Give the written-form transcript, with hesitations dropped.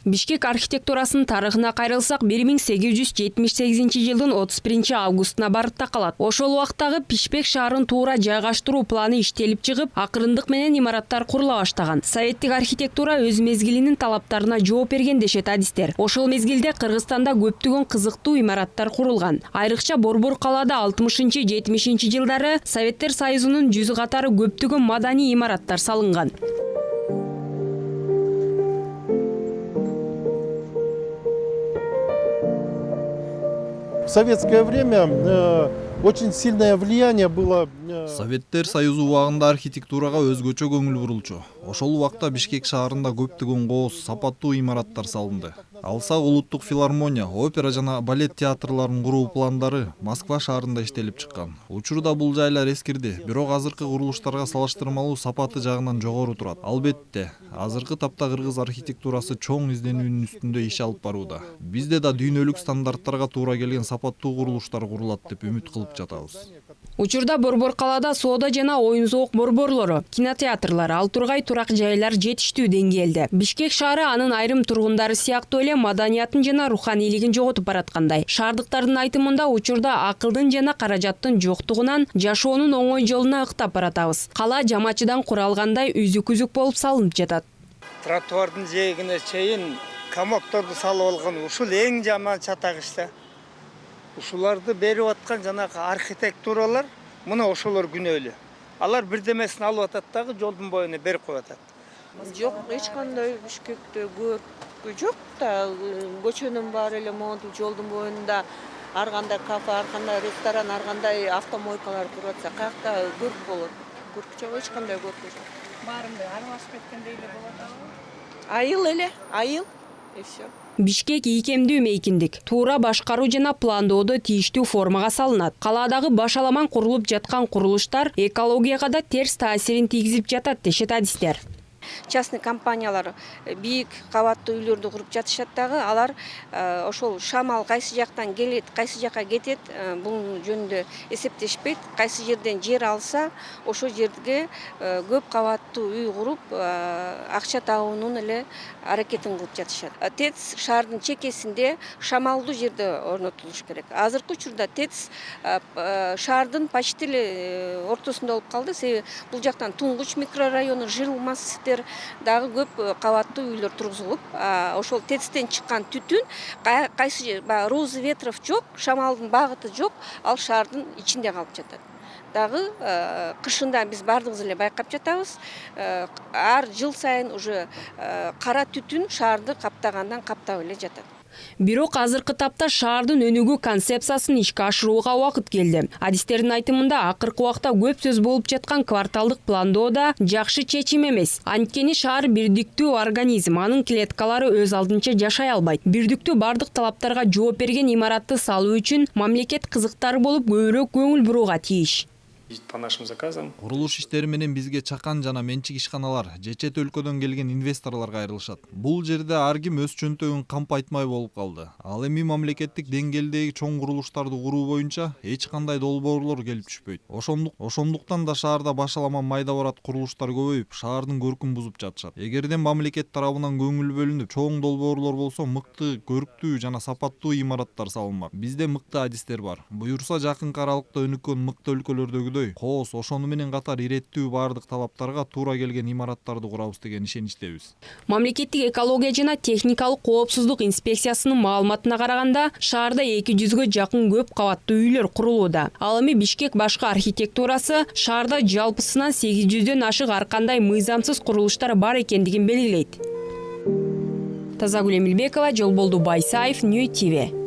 Бишкек архитектурасынын тарыхына кайрылсак 1878 жылдын 31 августуна барып такалат. Ошол убактагы Бишкек шаарын туура жайгаштыруу планы иштелип чыгып, акырындык менен имараттар курула баштаган. Советтик архитектура өз мезгилинин талаптарына жооп берген дешет адистер. Ошол мезгилде Кыргызстанда көптөгөн кызыктуу имараттар курулган. Айрыкча Борбор калаада 60-70 жылдары Советтер Союзунун жүзү катары көптөгөн маданий имараттар салынган. В советское время очень сильное влияние было. Советтер Союзу убагында архитектурага өзгөчө көңүл бурулчу. Ошол убакта Бишкек шаарында көптөгөн кооз, сапаттуу имараттар салынды. Алсак улуттук филармония, опера жана балет театрларын куруу пландары Москва шаарында иштелип чыккан. Учурда бул жайлар эскирди, бирок азыркы курулуштарга салыштырмалуу сапаты жагынан жогору турат. Албетте, азыркы тапта кыргыз архитектурасы чоң изденүүнүн үстүндө иш алып барууда. Бизде да дүйнөлүк стандарттарга туура келген сапаттуу курулуштар курулат деп үмүт кылып жатабыз. Учурда Борбор калаада соода жана оюн зоок борборлору, кинотеатрлар, ал тургай турак жайлар жетиштүү деңгээлде. Бишкек шаары анын айрым тургундары сыяктуу эле маданиятын жана руханийлигин жоготуп бараткандай. Шаардыктардын айтымында учурда акылдын жана каражаттын жоктугунан жашоонун оңой жолуна ыктап баратабыз. Кала жамачыдан куралгандай үзүк-үзүк болуп салынып жатат. Тротуардын жээгине чейин комокторду салып алган ушул эң жаман чатак иште. Ушуларды берип аткан жанагы архитектуралар мына ошолор күнөөлүү. Алар бирдемесин алып атат дагы жолдун боюна берип коюп атат. Жок, эч кандай Бишкекте көркү жок да, көчөнүн баары эле монтип жолдун боюнда ар кандай кафе, ар кандай ресторан, ар кандай автомойкалар туруп атса, каякта көрк болот. Көркү жок, эч кандай көркү жок. Баарында аралашып кеткендей эле болот абы? Айыл эле, айыл и всё. Бишкек ийкемдүү мейкиндик, туура башкаруу жана пландоодо тийиштүү формага салынат. Калаадагы башаламан курулуп жаткан курулуштар экологияга да терс таасирин тийгизип жатат дешет адистер. Частный компаниялар бийик кабаттуу үйлөрдү куруп жатышат дагы, алар ошол шамал кайсы жактан келет, кайсы жакка кетет, бул жөнүндө эсептешпейт. Кайсы жерден жер алса, ошол жерге көп кабаттуу үй куруп, акча табуунун эле аракетин кылып жатышат. ТЭЦ шаардын чекесинде шамалдуу жерде орнотулуш керек. Азыркы учурда ТЭЦ шаардын почти эле ортосунда болуп калды. Себеби бул жактан Туңгуч микрорайону, жыл массивдер дагы көп кабаттуу үйлөр тургузулуп, ошол ТЭЦтен чыккан түтүн кайсы жер розы ветров жок, шамалдын багыты жок, ал шаардын ичинде калып жатат. Дагы кышында биз бардыгыбыз эле байкап жатабыз. Ар жыл сайын уже кара түтүн шаарды каптагандан каптап эле жатат. Бирок азыркы тапта шаардын өнүгүү концепциясын ишке ашырууга убакыт келди. Адистердин айтымында акыркы убакта көп сөз болуп жаткан кварталдык пландоо да жакшы чечим эмес. Анткени шаар бирдиктүү организм, анын клеткалары өз алдынча жашай албайт. Бирдиктүү бардык талаптарга жооп берген имаратты салуу үчүн мамлекет кызыктар болуп көбүрөөк көңүл бурууга тийиш. По нашим заказам. Курулуш иштери менен бизге чакан жана менчик ишканалар, же чет өлкөдөн келген инвесторлор кайрылышат. Бул жерде ар ким өз чөнтөгүн кампайтмай болуп калды. Ал эми мамлекеттик деңгээлдеги чоң курулуштарды куруу боюнча эч кандай долбоорлор келип түшпөйт. Ошондуктан да шаарда башаламан майда барат курулуштар көбөйүп, шаардын көркүн бузуп жатышат. Эгерде мамлекет тарабынан көңүл бөлүнүп, чоң долбоорлор болсо, мыкты, көрктүү жана сапаттуу имараттар салынмак. Бизде мыкты адистер бар. Буюрса жакынкы аралыкта өнүккөн мыкты өлкөлөрдөгү кооз, ошону менен катар иреттүү бардык талаптарга туура келген имараттарды курабыз деген ишеничтебиз. Мамлекеттик экология жана техникалык коопсуздук инспекциясынын маалыматына караганда, шаарда 200-гө жакын көп кабаттуу үйлөр курулууда. Ал эми Бишкек башкы архитектурасы шаарда жалпысынан 800дөн ашык ар кандай мыйзамсыз курулуштар бар экендигин белгилейт. Тазагүл Эмилбекова, Жолболду Байсаев, Нью ТВ.